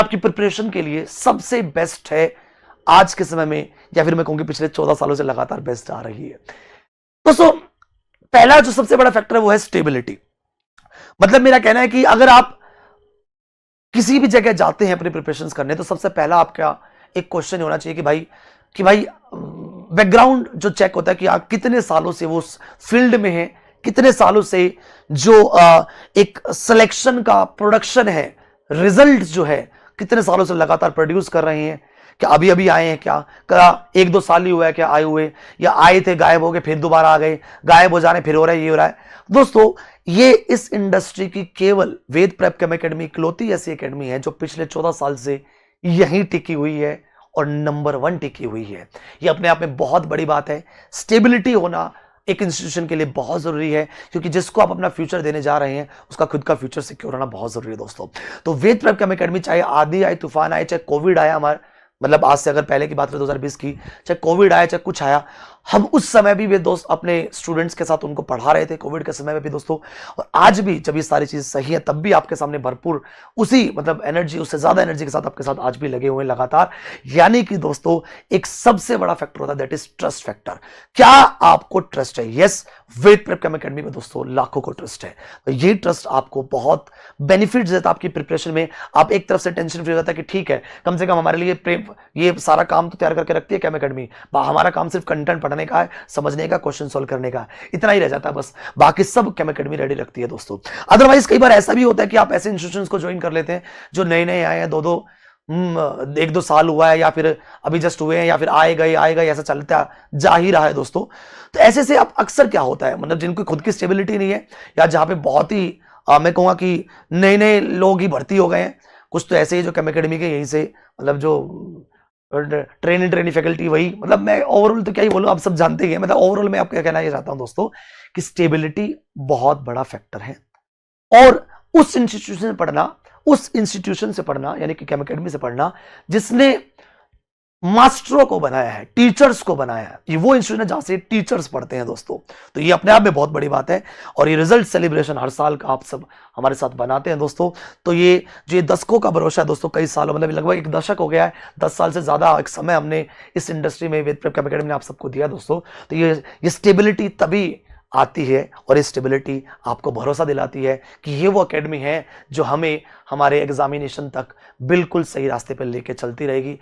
आपकी प्रिपरेशन के लिए सबसे बेस्ट है आज के समय में, या फिर मैं कहूंगी पिछले 14 सालों से लगातार बेस्ट आ रही है। दोस्तों, पहला जो सबसे बड़ा फैक्टर है वो है स्टेबिलिटी। मतलब मेरा कहना है कि अगर आप किसी भी जगह जाते हैं अपनी प्रिपरेशन करने, तो सबसे पहला आपका एक क्वेश्चन होना चाहिए कि भाई बैकग्राउंड जो चेक होता है कि आप कितने सालों से वो फील्ड में हैं, कितने सालों से जो एक सिलेक्शन का प्रोडक्शन है, रिजल्ट जो है कितने सालों से लगातार प्रोड्यूस कर रहे हैं। क्या अभी अभी आए हैं, क्या 1-2 साल ही हुआ है क्या आए हुए, या आए थे गायब हो गए फिर दोबारा आ गए, गायब हो जाने फिर हो रहा है, ये हो रहा है। दोस्तों, ये इस इंडस्ट्री की केवल वेद प्रेप केम एकेडमी इकलौती ऐसी एकेडमी है जो पिछले 14 साल से यहीं टिकी हुई है और नंबर 1 टिकी हुई है। ये अपने आप में बहुत बड़ी बात है। स्टेबिलिटी होना एक इंस्टीट्यूशन के लिए बहुत जरूरी है, क्योंकि जिसको आप अपना फ्यूचर देने जा रहे हैं उसका खुद का फ्यूचर सिक्योर होना बहुत जरूरी है दोस्तों। तो वेद प्रेप केम एकेडमी, चाहे आंधी आई, तूफान आए, चाहे कोविड आया, हमारे मतलब आज से अगर पहले की बात करें 2020 की, चाहे कोविड आया चाहे कुछ आया, हम उस समय भी वे दोस्त अपने स्टूडेंट्स के साथ उनको पढ़ा रहे थे कोविड के समय में भी दोस्तों। और आज भी जब ये सारी चीज सही है तब भी आपके सामने भरपूर उसी मतलब एनर्जी, उससे ज्यादा एनर्जी के साथ आपके साथ आज भी लगे हुए हैं लगातार। यानी कि दोस्तों, एक सबसे बड़ा फैक्टर होता है दैट इज ट्रस्ट फैक्टर। क्या आपको ट्रस्ट है? यस, वेद प्रेप केम एकेडमी में दोस्तों लाखों को ट्रस्ट है। तो ये ट्रस्ट आपको बहुत बेनिफिट देता है आपकी प्रिपरेशन में। आप एक तरफ से टेंशन फ्री रहता है कि ठीक है, कम से कम हमारे लिए ये सारा काम तो तैयार करके रखती है केम एकेडमी, हमारा काम सिर्फ कंटेंट पढ़ने का है, समझने का, क्वेश्चन सॉल्व करने का, इतना ही रह जाता है बस, बाकी सब केम एकेडमी रेडी रखती है दोस्तों। अदरवाइज कई बार ऐसा भी होता है कि आप ऐसे इंस्टीट्यूशंस को ज्वाइन कर लेते हैं जो नए नए आए हैं, 1-2 साल हुआ है, या फिर अभी जस्ट हुए हैं, या फिर आए गए ऐसा चलता जा ही रहा है दोस्तों। तो ऐसे से अब अक्सर क्या होता है, मतलब जिनको खुद की स्टेबिलिटी नहीं है, या जहां पे बहुत ही मैं कहूंगा कि नए नए लोग ही भर्ती हो गए हैं, कुछ तो ऐसे ही जो केम एकेडमी के यहीं से मतलब जो ट्रेनी फैकल्टी वही, मतलब मैं ओवरऑल तो क्या ही बोलूं, आप सब जानते ही हैं। मतलब ओवरऑल मैं आपको कहना ये चाहता हूं दोस्तों कि स्टेबिलिटी बहुत बड़ा फैक्टर है। और उस इंस्टीट्यूशन से पढ़ना यानी कि केम एकेडमी से पढ़ना जिसने मास्टरों को बनाया है, टीचर्स को बनाया है, ये वो इंस्टीट्यूशन है जहां से टीचर्स पढ़ते हैं दोस्तों। तो ये अपने आप में बहुत बड़ी बात है। और ये रिजल्ट सेलिब्रेशन हर साल का आप सब हमारे साथ बनाते हैं दोस्तों। तो ये जो ये दशकों का भरोसा है दोस्तों, कई सालों मतलब लगभग 1 दशक हो गया है, 10 साल से ज्यादा एक समय हमने इस इंडस्ट्री में वेद प्रेप केम एकेडमी ने आप सबको दिया दोस्तों। तो ये स्टेबिलिटी तभी आती है, और ये स्टेबिलिटी आपको भरोसा दिलाती है कि ये वो एकेडमी है जो हमें हमारे एग्जामिनेशन तक बिल्कुल सही रास्ते पर लेके चलती रहेगी।